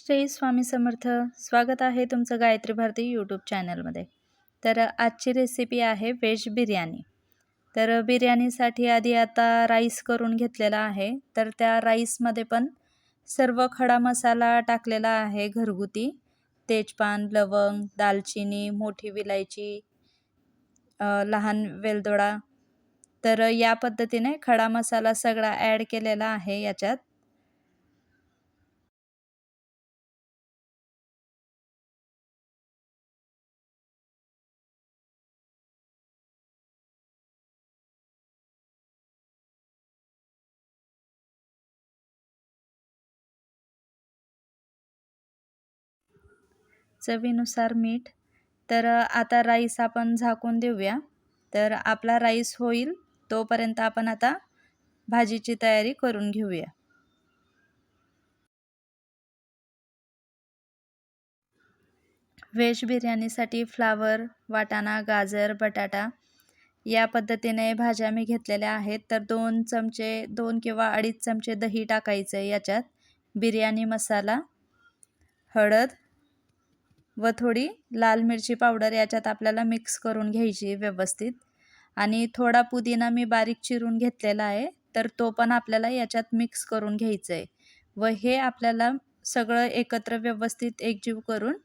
श्री स्वामी समर्थ. स्वागत आहे तुमचं गायत्री भारती यूट्यूब चॅनलमध्ये. तर आजची रेसिपी आहे व्हेज बिर्याणी. तर बिर्याणीसाठी आधी आता राईस करून घेतलेला आहे. तर त्या राईसमध्ये पण सर्व खडा मसाला टाकलेला आहे घरगुती. तेजपान, लवंग, दालचिनी, मोठी विलायची, लहान वेलदोडा. तर या पद्धतीने खडा मसाला सगळा ॲड केलेला आहे याच्यात. चवीनुसार मीठ. तर आता राईस आपण झाकून देऊया. तर आपला राईस होईल तोपर्यंत आपण आता भाजीची तयारी करून घेऊया. व्हेज बिर्याणीसाठी फ्लावर, वाटाणा, गाजर, बटाटा या पद्धतीने भाज्या मी घेतलेल्या आहेत. तर 2 किंवा 2.5 चमचे दही टाकायचं आहे याच्यात. बिर्याणी मसाला, हळद व थोडी लाल मिरची पावडर याच्यात आपल्याला मिक्स करून घ्यायची व्यवस्थित. आणि थोडा पुदिना मी बारीक चिरून घेतलेला आहे. तर तो पण आपल्याला याच्यात मिक्स करून घ्यायचं आहे व हे आपल्याला सगळं एकत्र व्यवस्थित एकजीव करून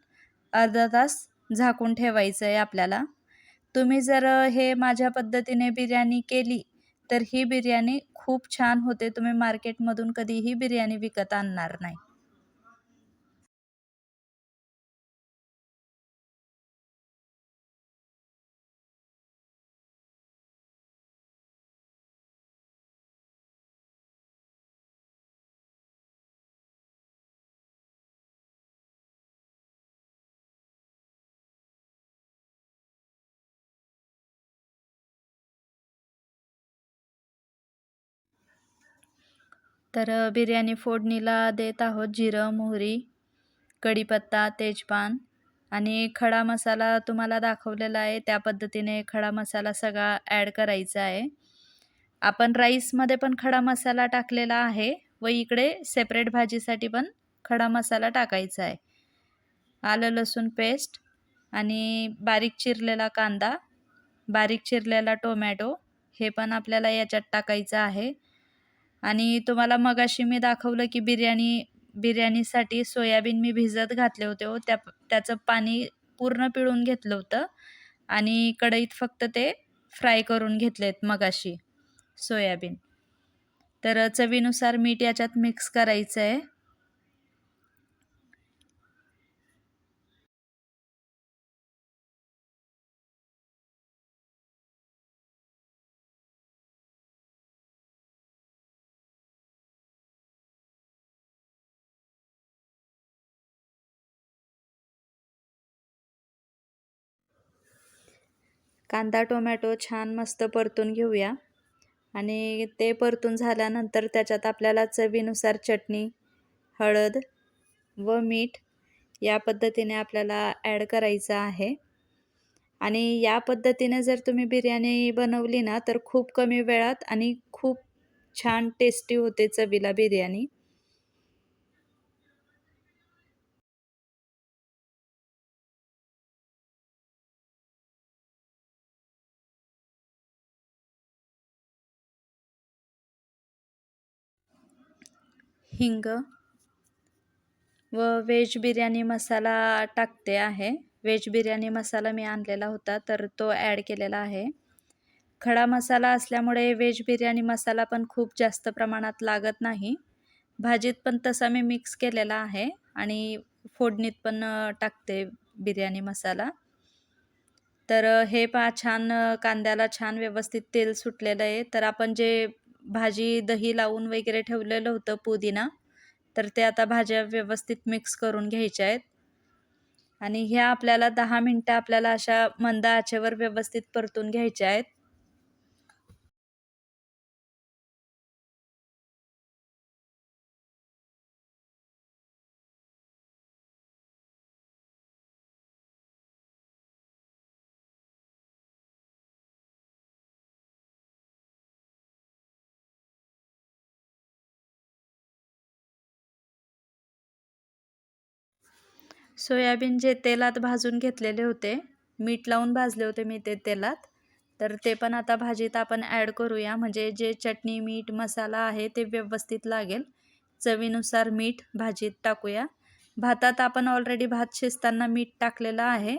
अर्धा तास झाकून ठेवायचं आहे आपल्याला. तुम्ही जर हे माझ्या पद्धतीने बिर्याणी केली तर ही बिर्याणी खूप छान होते. तुम्ही मार्केटमधून कधीही बिर्याणी विकत आणणार नाही. तर बिर्याणी फोडणीला देत आहोत जिरं, मोहरी, कढीपत्ता, तेजपान आणि खडा मसाला तुम्हाला दाखवलेला आहे त्या पद्धतीने खडा मसाला सगळा ॲड करायचा आहे. आपण राईसमध्ये पण खडा मसाला टाकलेला आहे व इकडे सेपरेट भाजीसाठी पण खडा मसाला टाकायचा आहे. आलं लसूण पेस्ट आणि बारीक चिरलेला कांदा, बारीक चिरलेला टोमॅटो हे पण आपल्याला याच्यात टाकायचं आहे. आणि तुम्हाला मगाशी मी दाखवलं की बिर्याणीसाठी सोयाबीन मी भिजत घातले होते त्याचं पाणी पूर्ण पिळून घेतलं होतं आणि कढईत फक्त ते फ्राय करून घेतलेत मगाशी सोयाबीन. तर चवीनुसार मीठ याच्यात मिक्स करायचं आहे. कांदा टोमॅटो छान मस्त परतून घेऊया आणि ते परतून झाल्यानंतर त्याच्यात आपल्याला चवीनुसार चटणी, हळद व मीठ या पद्धतीने आपल्याला ॲड करायचं आहे. आणि या पद्धतीने जर तुम्ही बिर्याणी बनवली ना तर खूप कमी वेळात आणि खूप छान टेस्टी होते चवीला बिर्याणी. हिंग व व्हेज बिर्याणी मसाला टाकते आहे. व्हेज बिर्याणी मसाला मी आणलेला होता तर तो ॲड केलेला आहे. खडा मसाला असल्यामुळे व्हेज बिर्याणी मसाला पण खूप जास्त प्रमाणात लागत नाही. भाजीत पण तसा मी मिक्स केलेला आहे आणि फोडणीत पण टाकते बिर्याणी मसाला. तर हे पहा छान कांद्याला छान व्यवस्थित तेल सुटलेलं आहे. तर आपण जे भाजी दही लावून वगैरे ठेवलेलं होतं पुदिना, तर ते आता भाज्या व्यवस्थित मिक्स करून घ्यायच्या आहेत. आणि ह्या आपल्याला 10 मिनिटं आपल्याला अशा मंद आचेवर व्यवस्थित परतून घ्यायच्या आहेत. सोयाबीन जे तेलात भाजून घेतलेले होते, मीठ लावून भाजले होते मी ते तेलात. तर ते पण आता भाजीत आपण ॲड करूया, म्हणजे जे चटणी, मीठ, मसाला आहे ते व्यवस्थित लागेल. चवीनुसार मीठ भाजीत टाकूया. भातात आपण ऑलरेडी भात शिजताना मीठ टाकलेलं आहे,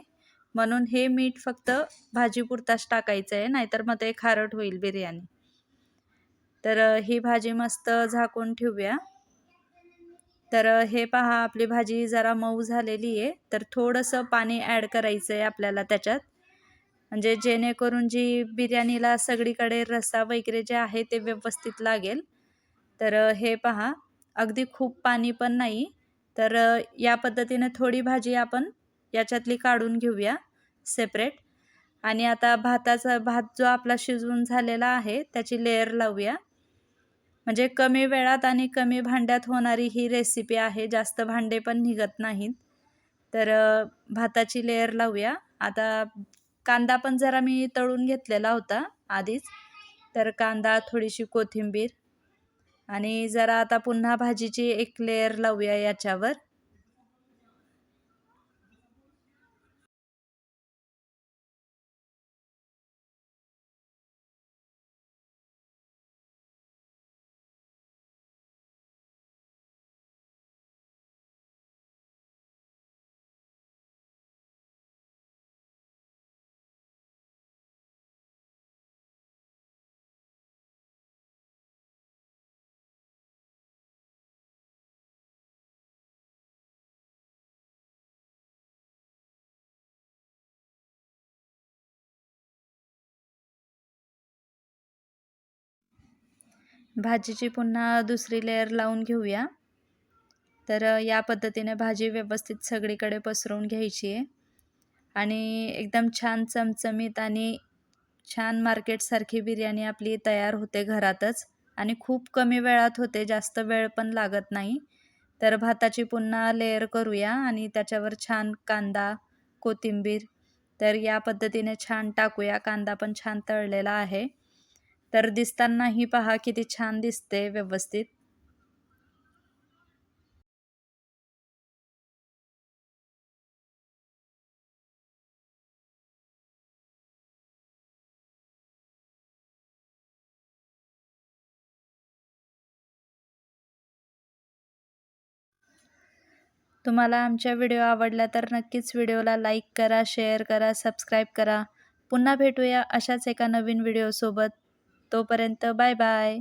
म्हणून हे मीठ फक्त भाजीपुरताच टाकायचं आहे, नाहीतर मग ते खारट होईल बिर्याणी. तर ही भाजी मस्त झाकून ठेवूया. तर हे पहा, आपली भाजी जरा मऊ झालेली आहे. तर थोडंसं पाणी ॲड करायचं आहे आपल्याला त्याच्यात, म्हणजे जेणेकरून जी बिर्याणीला सगळीकडे रस्सा वगैरे जे आहे ते व्यवस्थित लागेल. तर हे पहा, अगदी खूप पाणी पण नाही. तर या पद्धतीने थोडी भाजी आपण याच्यातली काढून घेऊया सेपरेट. आणि आता भात जो आपला शिजवून झालेला आहे त्याची लेयर लावूया. म्हणजे कमी वेळात आणि कमी भांड्यात होणारी ही रेसिपी आहे, जास्त भांडे पण निघत नाहीत. तर भाताची लेयर लावूया. आता कांदा पण जरा मी तळून घेतलेला होता आधीच. तर कांदा, थोडीशी कोथिंबीर आणि जरा आता पुन्हा भाजीची एक लेयर लावूया याच्यावर. भाजीची पुन्हा दुसरी लेयर लावून घेऊया. तर या पद्धतीने भाजी व्यवस्थित सगळीकडे पसरवून घ्यायची आहे. आणि एकदम छान चमचमीत आणि छान मार्केटसारखी बिर्याणी आपली तयार होते घरातच, आणि खूप कमी वेळात होते, जास्त वेळ पण लागत नाही. तर भाताची पुन्हा लेयर करूया आणि त्याच्यावर छान कांदा, कोथिंबीर तर या पद्धतीने छान टाकूया. कांदा पण छान तळलेला आहे. तर दिसतानाही पहा किती छान दिसते व्यवस्थित. तुम्हाला आमच्या व्हिडिओ आवडला तर नक्कीच व्हिडिओला लाईक करा, शेअर करा, सबस्क्राईब करा. पुन्हा भेटूया अशाच एका नवीन व्हिडिओसोबत. तोपर्यंत बाय बाय.